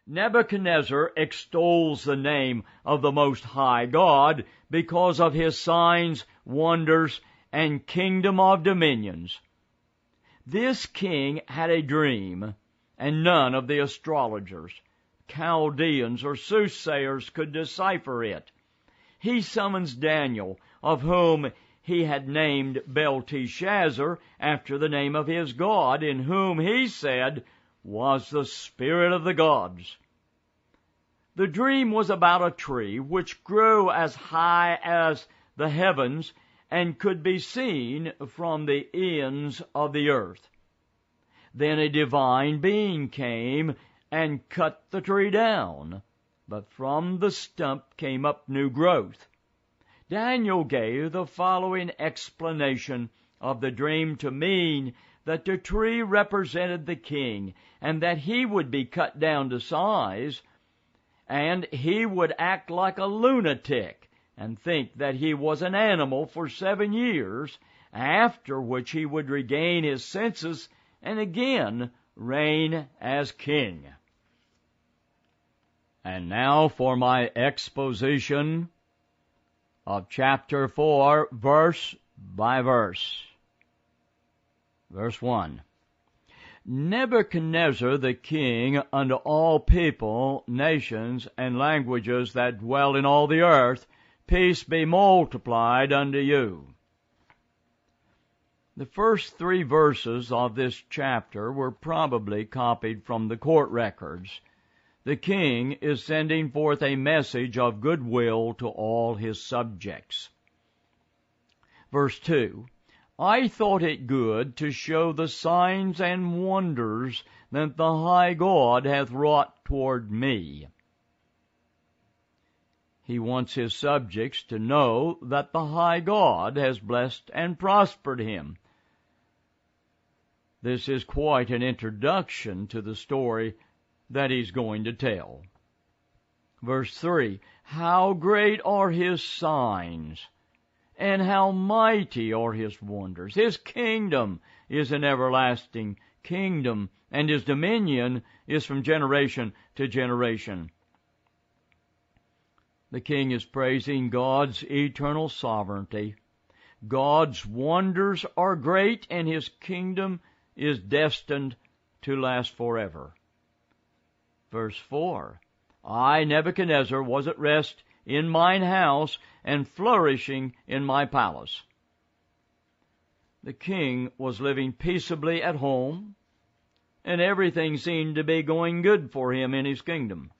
Nebuchadnezzar extols the name of the Most High God because of his signs, wonders, and kingdom of dominions. This king had a dream, and none of the astrologers, Chaldeans, or soothsayers could decipher it. He summons Daniel, of whom he had named Belteshazzar after the name of his God, in whom he said was the spirit of the gods. The dream was about a tree which grew as high as the heavens and could be seen from the ends of the earth. Then a divine being came and cut the tree down, but from the stump came up new growth. Daniel gave the following explanation of the dream to mean that the tree represented the king, and that he would be cut down to size, and he would act like a lunatic and think that he was an animal for 7 years, after which he would regain his senses and again reign as king. And now for my exposition of chapter 4, verse by verse. Verse 1. Nebuchadnezzar the king unto all people, nations, and languages that dwell in all the earth, peace be multiplied unto you. The first 3 verses of this chapter were probably copied from the court records. The king is sending forth a message of goodwill to all his subjects. Verse 2. I thought it good to show the signs and wonders that the high God hath wrought toward me. He wants his subjects to know that the high God has blessed and prospered him. This is quite an introduction to the story that he's going to tell. Verse 3, how great are his signs, and how mighty are his wonders. His kingdom is an everlasting kingdom, and his dominion is from generation to generation. The king is praising God's eternal sovereignty. God's wonders are great, and his kingdom is destined to last forever. Verse 4, I, Nebuchadnezzar, was at rest in mine house, and flourishing in my palace. The king was living peaceably at home, and everything seemed to be going good for him in his kingdom.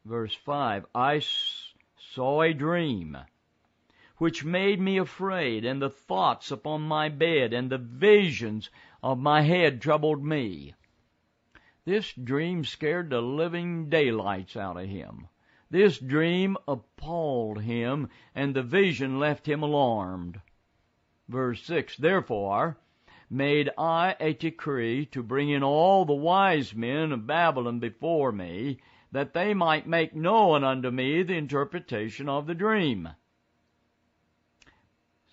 Verse 5, I saw a dream, which made me afraid, and the thoughts upon my bed, and the visions of my head troubled me. This dream scared the living daylights out of him. This dream appalled him, and the vision left him alarmed. Verse 6, therefore made I a decree to bring in all the wise men of Babylon before me, that they might make known unto me the interpretation of the dream.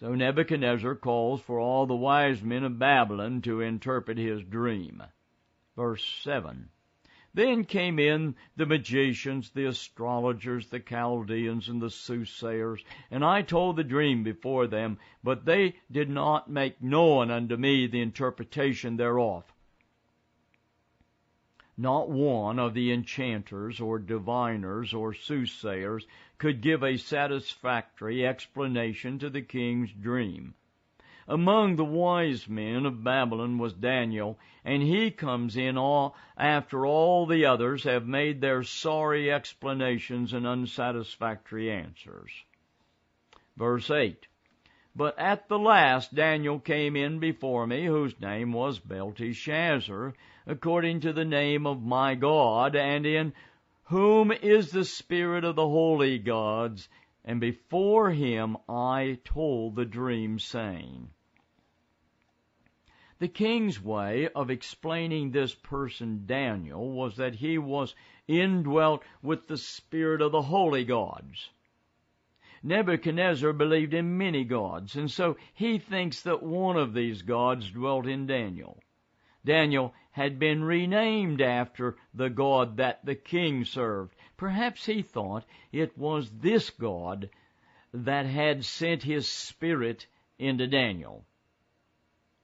So Nebuchadnezzar calls for all the wise men of Babylon to interpret his dream. Verse 7, then came in the magicians, the astrologers, the Chaldeans, and the soothsayers, and I told the dream before them, but they did not make known unto me the interpretation thereof. Not one of the enchanters or diviners or soothsayers could give a satisfactory explanation to the king's dream. Among the wise men of Babylon was Daniel, and he comes in after all the others have made their sorry explanations and unsatisfactory answers. Verse 8, but at the last Daniel came in before me, whose name was Belteshazzar, according to the name of my God, and in whom is the spirit of the holy gods, and before him I told the dream, saying. The king's way of explaining this person Daniel was that he was indwelt with the spirit of the holy gods. Nebuchadnezzar believed in many gods, and so he thinks that one of these gods dwelt in Daniel. Daniel had been renamed after the God that the king served. Perhaps he thought it was this God that had sent his spirit into Daniel.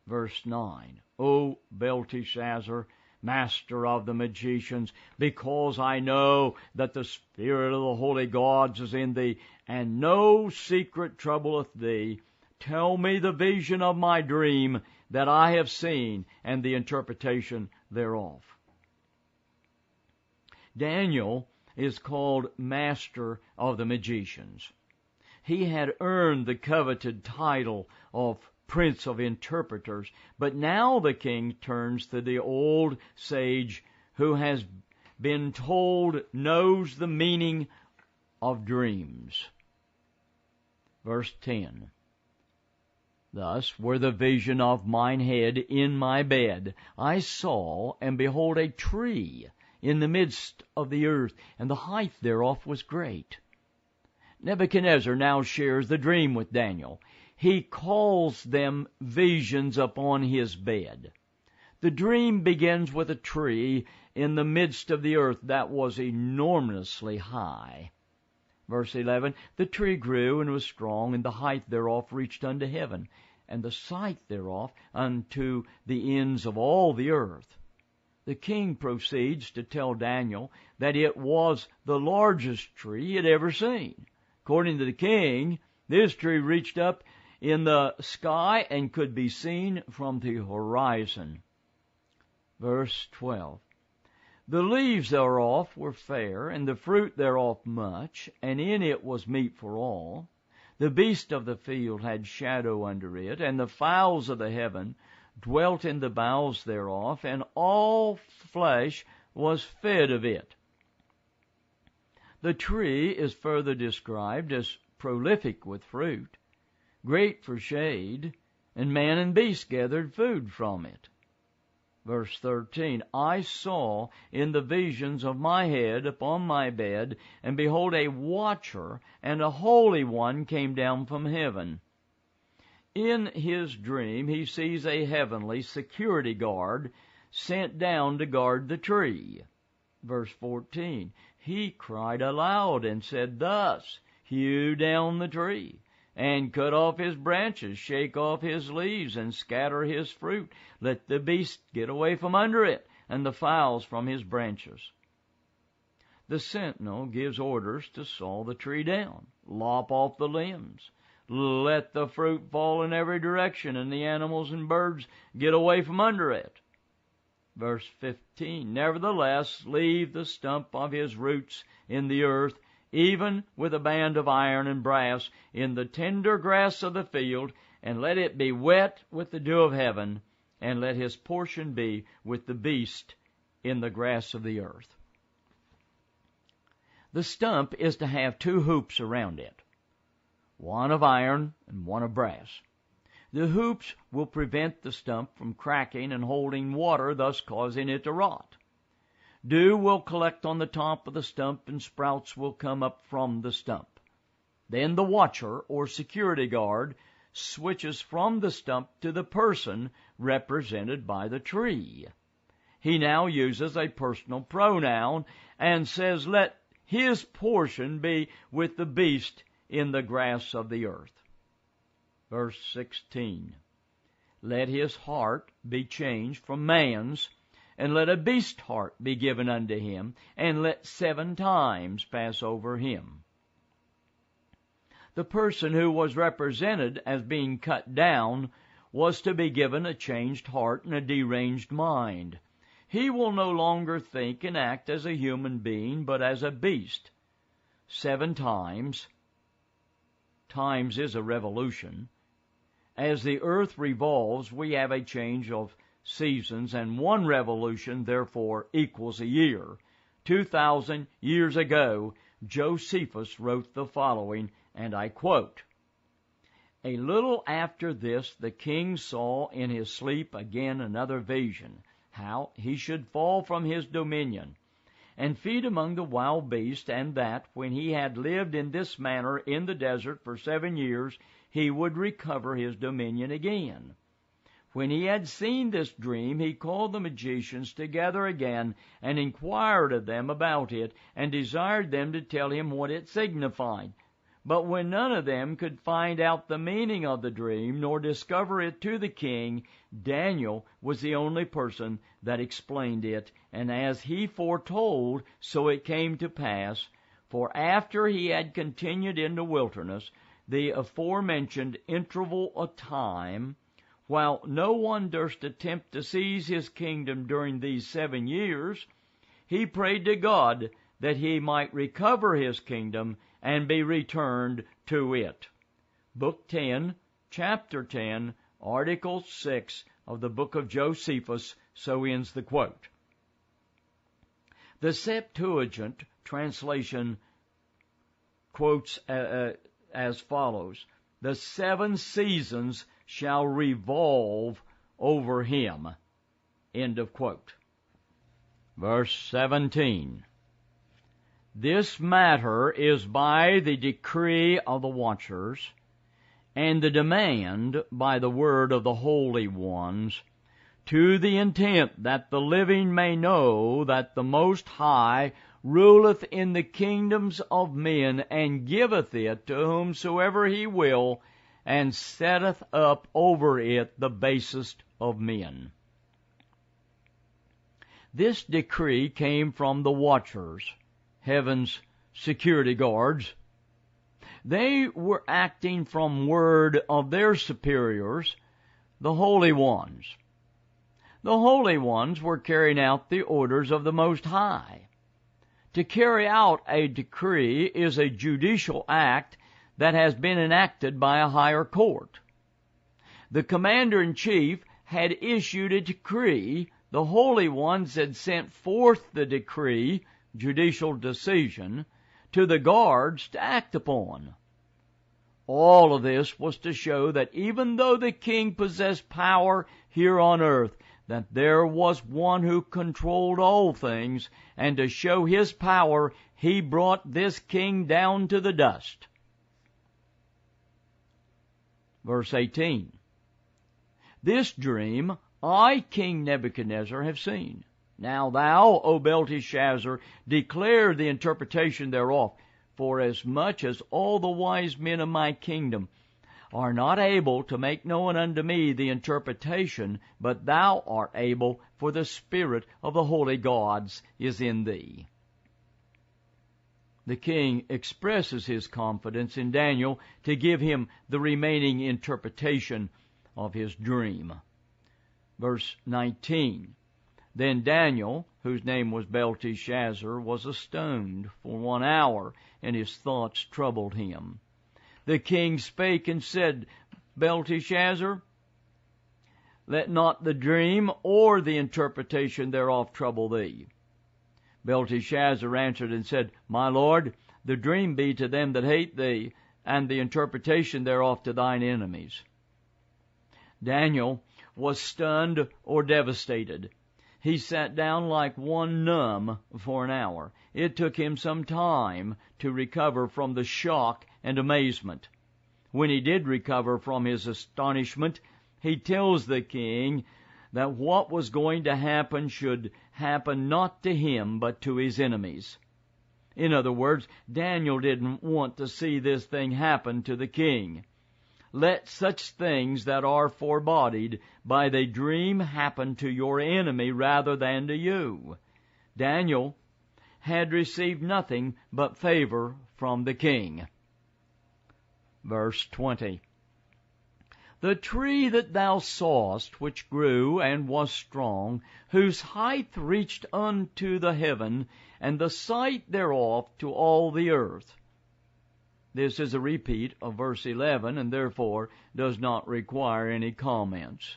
Verse 9, O Belteshazzar, master of the magicians, because I know that the spirit of the holy gods is in thee, and no secret troubleth thee, tell me the vision of my dream that I have seen, and the interpretation thereof. Daniel is called master of the magicians. He had earned the coveted title of Prince of Interpreters, but now the king turns to the old sage who has been told, knows the meaning of dreams. Verse 10, Thus were the vision of mine head in my bed. I saw, and behold, a tree in the midst of the earth, and the height thereof was great. Nebuchadnezzar now shares the dream with Daniel. He calls them visions upon his bed. The dream begins with a tree in the midst of the earth that was enormously high. Verse 11, The tree grew and was strong, and the height thereof reached unto heaven, and the sight thereof unto the ends of all the earth. The king proceeds to tell Daniel that it was the largest tree he had ever seen. According to the king, this tree reached up in the sky and could be seen from the horizon. Verse 12, The leaves thereof were fair, and the fruit thereof much, and in it was meat for all. The beast of the field had shadow under it, and the fowls of the heaven dwelt in the boughs thereof, and all flesh was fed of it. The tree is further described as prolific with fruit, great for shade, and man and beast gathered food from it. Verse 13, I saw in the visions of my head upon my bed, and behold, a watcher and a holy one came down from heaven. In his dream he sees a heavenly security guard sent down to guard the tree. Verse 14, He cried aloud and said thus, Hew down the tree, and cut off his branches, shake off his leaves, and scatter his fruit. Let the beast get away from under it, and the fowls from his branches. The sentinel gives orders to saw the tree down, lop off the limbs, let the fruit fall in every direction, and the animals and birds get away from under it. Verse 15, Nevertheless, leave the stump of his roots in the earth, even with a band of iron and brass, in the tender grass of the field, and let it be wet with the dew of heaven, and let his portion be with the beast in the grass of the earth. The stump is to have two hoops around it, one of iron and one of brass. The hoops will prevent the stump from cracking and holding water, thus causing it to rot. Dew will collect on the top of the stump, and sprouts will come up from the stump. Then the watcher, or security guard, switches from the stump to the person represented by the tree. He now uses a personal pronoun and says, Let his portion be with the beast in the grass of the earth. Verse 16, Let his heart be changed from man's, and let a beast heart be given unto him, and let 7 times pass over him. The person who was represented as being cut down was to be given a changed heart and a deranged mind. He will no longer think and act as a human being, but as a beast. 7 times. Times is a revolution. As the earth revolves, we have a change of seasons, and 1 revolution, therefore, equals a year. 2,000 years ago, Josephus wrote the following, and I quote, A little after this the king saw in his sleep again another vision, how he should fall from his dominion, and feed among the wild beasts, and that, when he had lived in this manner in the desert for 7 years, he would recover his dominion again. When he had seen this dream, he called the magicians together again, and inquired of them about it, and desired them to tell him what it signified. But when none of them could find out the meaning of the dream, nor discover it to the king, Daniel was the only person that explained it, and as he foretold, so it came to pass. For after he had continued in the wilderness the aforementioned interval of time, while no one durst attempt to seize his kingdom during these 7 years, he prayed to God that he might recover his kingdom and be returned to it. Book 10, Chapter 10, Article 6 of the book of Josephus, so ends the quote. The Septuagint translation quotes as follows: "The 7 seasons shall revolve over him." End of quote. Verse 17. "This matter is by the decree of the watchers, and the demand by the word of the holy ones, to the intent that the living may know that the Most High ruleth in the kingdoms of men, and giveth it to whomsoever he will, and setteth up over it the basest of men." This decree came from the watchers, heaven's security guards. They were acting from word of their superiors, the holy ones. The holy ones were carrying out the orders of the Most High. To carry out a decree is a judicial act that has been enacted by a higher court. The commander-in-chief had issued a decree, the holy ones had sent forth the decree, judicial decision, to the guards to act upon. All of this was to show that even though the king possessed power here on earth, that there was one who controlled all things, and to show his power, he brought this king down to the dust. Verse 18. "This dream I, King Nebuchadnezzar, have seen. Now thou, O Belteshazzar, declare the interpretation thereof, forasmuch as all the wise men of my kingdom are not able to make known unto me the interpretation, but thou art able, for the spirit of the holy gods is in thee." The king expresses his confidence in Daniel to give him the remaining interpretation of his dream. Verse 19. "Then Daniel, whose name was Belteshazzar, was astoned for 1 hour, and his thoughts troubled him. The king spake and said, Belteshazzar, let not the dream or the interpretation thereof trouble thee. Belteshazzar answered and said, My lord, the dream be to them that hate thee, and the interpretation thereof to thine enemies. Daniel was stunned or devastated. He sat down like one numb for an hour. It took him some time to recover from the shock and amazement. When he did recover from his astonishment, he tells the king that what was going to happen should happen not to him, but to his enemies. In other words, Daniel didn't want to see this thing happen to the king. Let such things that are forebodied by the dream happen to your enemy rather than to you. Daniel had received nothing but favor from the king. Verse 20. The tree that thou sawest, which grew and was strong, whose height reached unto the heaven, and the sight thereof to all the earth. This is a repeat of verse 11, and therefore does not require any comments.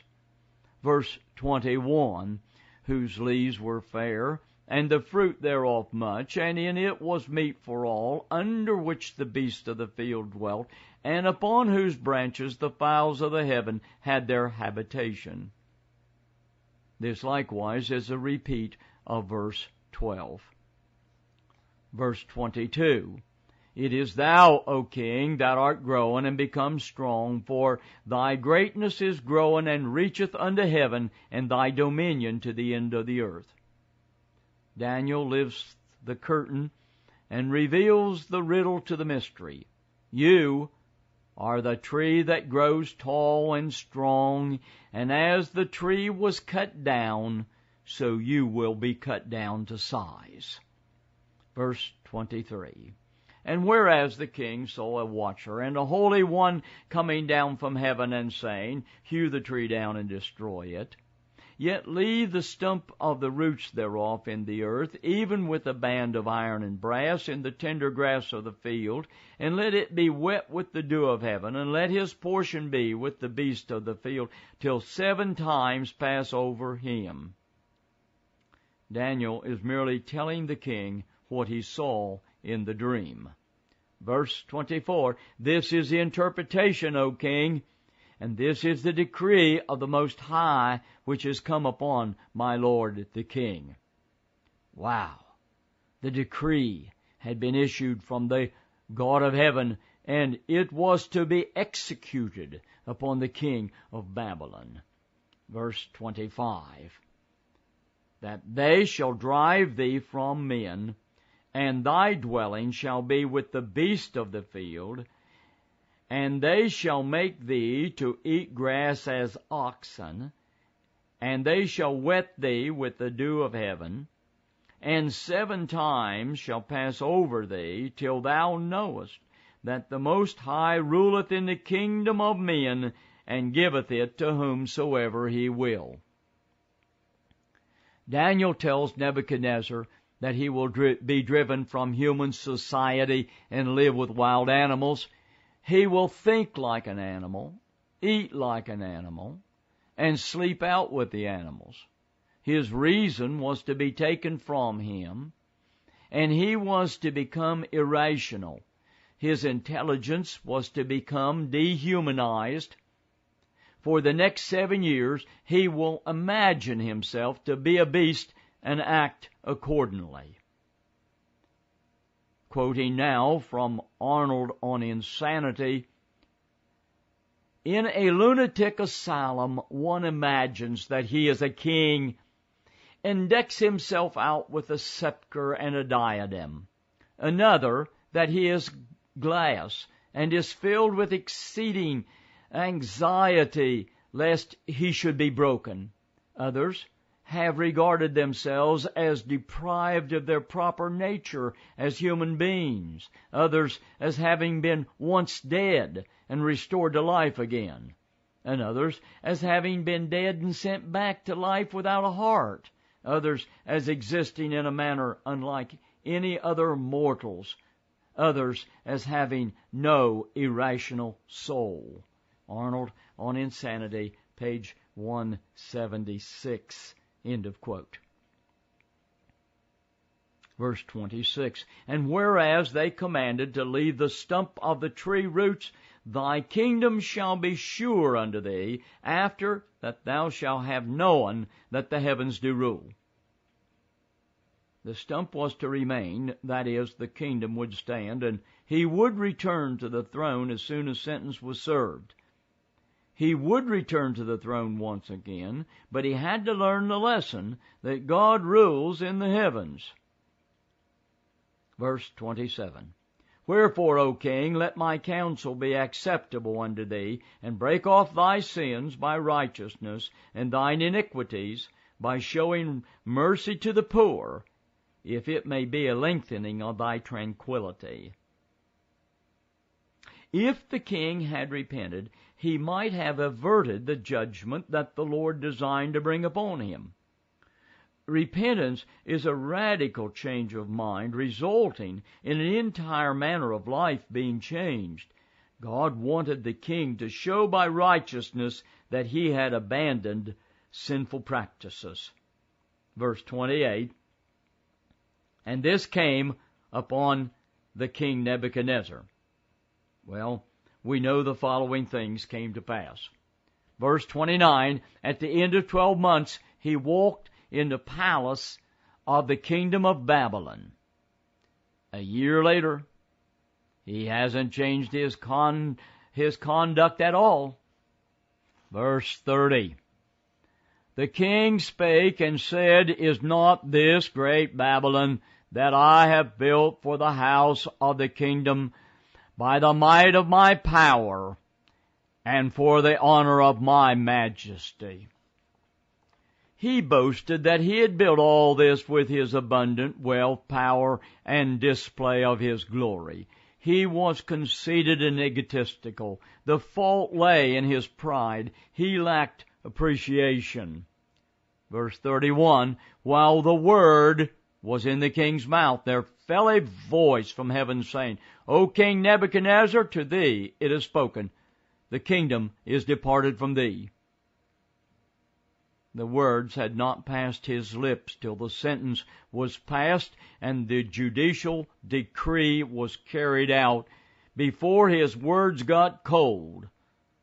Verse 21, whose leaves were fair, and the fruit thereof much, and in it was meat for all, under which the beasts of the field dwelt, and upon whose branches the fowls of the heaven had their habitation. This likewise is a repeat of verse 12. Verse 22. It is thou, O king, that art growing and become strong, for thy greatness is growing and reacheth unto heaven, and thy dominion to the end of the earth. Daniel lifts the curtain and reveals the riddle to the mystery. You are the tree that grows tall and strong, and as the tree was cut down, so you will be cut down to size. Verse 23. And whereas the king saw a watcher and a holy one coming down from heaven and saying, Hew the tree down and destroy it, yet leave the stump of the roots thereof in the earth, even with a band of iron and brass in the tender grass of the field, and let it be wet with the dew of heaven, and let his portion be with the beast of the field, till 7 times pass over him. Daniel is merely telling the king what he saw in the dream. Verse 24, This is the interpretation, O king, and this is the decree of the Most High, which is come upon my lord the king. Wow! The decree had been issued from the God of heaven, and it was to be executed upon the king of Babylon. Verse 25, That they shall drive thee from men, and thy dwelling shall be with the beast of the field, and they shall make thee to eat grass as oxen, and they shall wet thee with the dew of heaven, and 7 times shall pass over thee, till thou knowest that the Most High ruleth in the kingdom of men, and giveth it to whomsoever he will. Daniel tells Nebuchadnezzar that he will be driven from human society and live with wild animals. He will think like an animal, eat like an animal, and sleep out with the animals. His reason was to be taken from him, and he was to become irrational. His intelligence was to become dehumanized. For the next 7 years, he will imagine himself to be a beast and act accordingly. Quoting now from Arnold on insanity, in a lunatic asylum, one imagines that he is a king and decks himself out with a scepter and a diadem. Another, that he is glass and is filled with exceeding anxiety lest he should be broken. Others have regarded themselves as deprived of their proper nature as human beings. Others as having been once dead and restored to life again. And others as having been dead and sent back to life without a heart. Others as existing in a manner unlike any other mortals. Others as having no irrational soul. Arnold on Insanity, page 176. End of quote. Verse 26, And whereas they commanded to leave the stump of the tree roots, thy kingdom shall be sure unto thee, after that thou shalt have known that the heavens do rule. The stump was to remain, that is, the kingdom would stand, and he would return to the throne as soon as sentence was served. He would return to the throne once again, but he had to learn the lesson that God rules in the heavens. Verse 27, Wherefore, O king, let my counsel be acceptable unto thee, and break off thy sins by righteousness, and thine iniquities by showing mercy to the poor, if it may be a lengthening of thy tranquility. If the king had repented, he might have averted the judgment that the Lord designed to bring upon him. Repentance is a radical change of mind, resulting in an entire manner of life being changed. God wanted the king to show by righteousness that he had abandoned sinful practices. Verse 28, And this came upon the king Nebuchadnezzar. Well, we know the following things came to pass. Verse 29, At the end of 12 months, he walked in the palace of the kingdom of Babylon. A year later, He hasn't changed his conduct at all. Verse 30. The king spake and said, Is not this great Babylon that I have built for the house of the kingdom by the might of my power and for the honor of my majesty? He boasted that he had built all this with his abundant wealth, power, and display of his glory. He was conceited and egotistical. The fault lay in his pride. He lacked appreciation. Verse 31, while the word was in the king's mouth, there fell a voice from heaven saying, O King Nebuchadnezzar, to thee it is spoken, the kingdom is departed from thee. The words had not passed his lips till the sentence was passed and the judicial decree was carried out. Before his words got cold,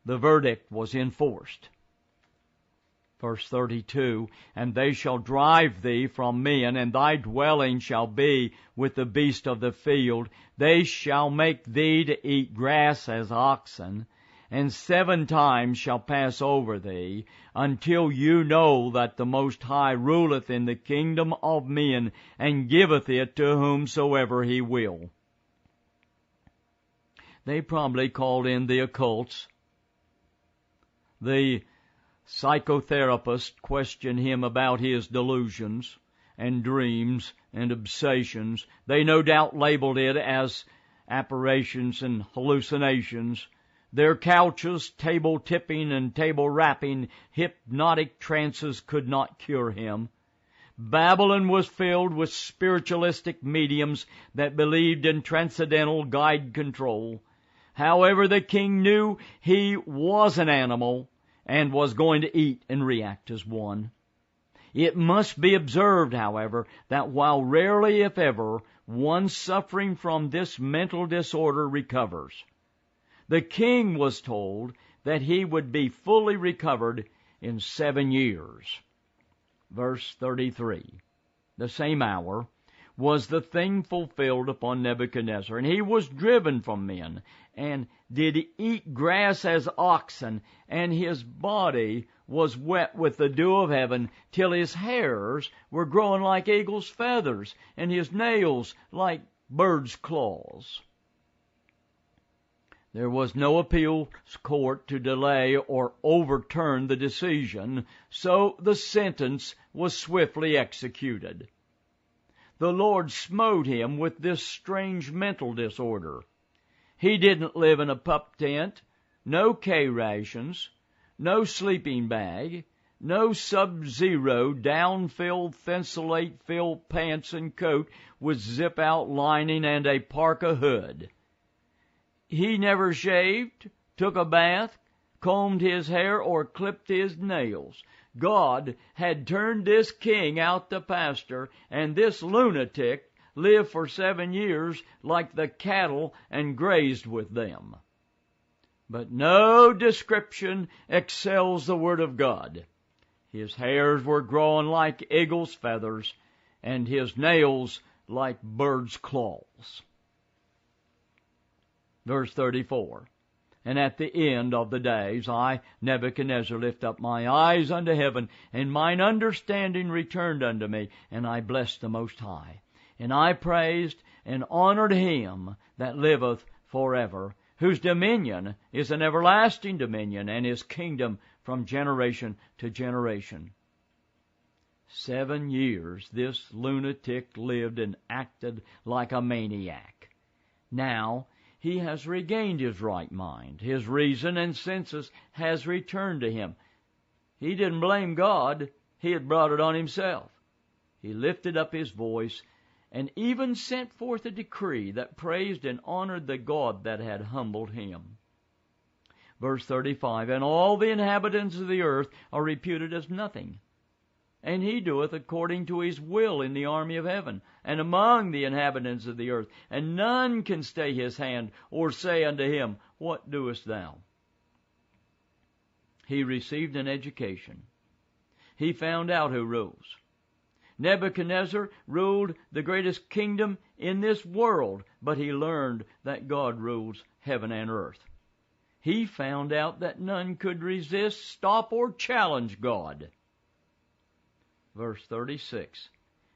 the verdict was enforced. Verse 32, and they shall drive thee from men, and thy dwelling shall be with the beasts of the field. They shall make thee to eat grass as oxen, and 7 times shall pass over thee, until you know that the Most High ruleth in the kingdom of men, and giveth it to whomsoever he will. They probably called in the occults. The psychotherapist questioned him about his delusions and dreams and obsessions. They no doubt labeled it as apparitions and hallucinations. Their couches, table tipping and table rapping, hypnotic trances could not cure him. Babylon was filled with spiritualistic mediums that believed in transcendental guide control. However, the king knew he was an animal and was going to eat and react as one. It must be observed, however, that while rarely, if ever, one suffering from this mental disorder recovers, the king was told that he would be fully recovered in 7 years. Verse 33, the same hour was the thing fulfilled upon Nebuchadnezzar, and he was driven from men, and did eat grass as oxen, and his body was wet with the dew of heaven, till his hairs were growing like eagle's feathers, and his nails like bird's claws. There was no appeals court to delay or overturn the decision, so the sentence was swiftly executed. The Lord smote him with this strange mental disorder. He didn't live in a pup tent, no K-rations, no sleeping bag, no Sub-Zero down-filled, thinsulate-filled pants and coat with zip-out lining and a parka hood. He never shaved, took a bath, combed his hair, or clipped his nails. God had turned this king out to pasture, and this lunatic lived for 7 years like the cattle and grazed with them. But no description excels the Word of God. His hairs were growing like eagle's feathers, and his nails like bird's claws. Verse 34, and at the end of the days, I, Nebuchadnezzar, lift up my eyes unto heaven, and mine understanding returned unto me, and I blessed the Most High. And I praised and honored him that liveth forever, whose dominion is an everlasting dominion, and his kingdom from generation to generation. 7 years this lunatic lived and acted like a maniac. Now he has regained his right mind. His reason and senses has returned to him. He didn't blame God. He had brought it on himself. He lifted up his voice and even sent forth a decree that praised and honored the God that had humbled him. Verse 35, and all the inhabitants of the earth are reputed as nothing. And he doeth according to his will in the army of heaven, and among the inhabitants of the earth. And none can stay his hand, or say unto him, What doest thou? He received an education. He found out who rules. Nebuchadnezzar ruled the greatest kingdom in this world, but he learned that God rules heaven and earth. He found out that none could resist, stop, or challenge God. Verse 36.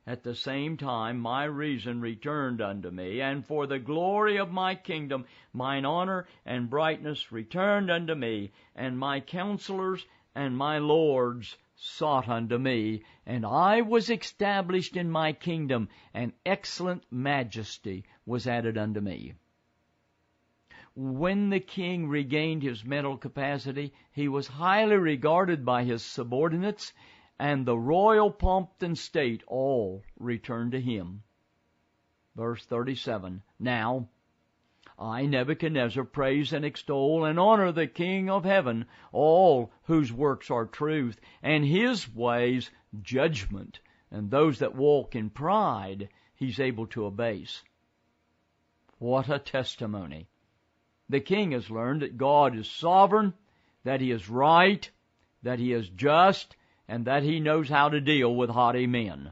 At the same time my reason returned unto me, and for the glory of my kingdom mine honor and brightness returned unto me, and my counselors and my lords sought unto me, and I was established in my kingdom, and excellent majesty was added unto me. When the king regained his mental capacity, he was highly regarded by his subordinates, and the royal pomp and state all returned to him. Verse 37. Now, I, Nebuchadnezzar, praise and extol and honor the King of heaven, all whose works are truth, and his ways judgment, and those that walk in pride he's able to abase. What a testimony! The king has learned that God is sovereign, that he is right, that he is just, and that he knows how to deal with haughty men.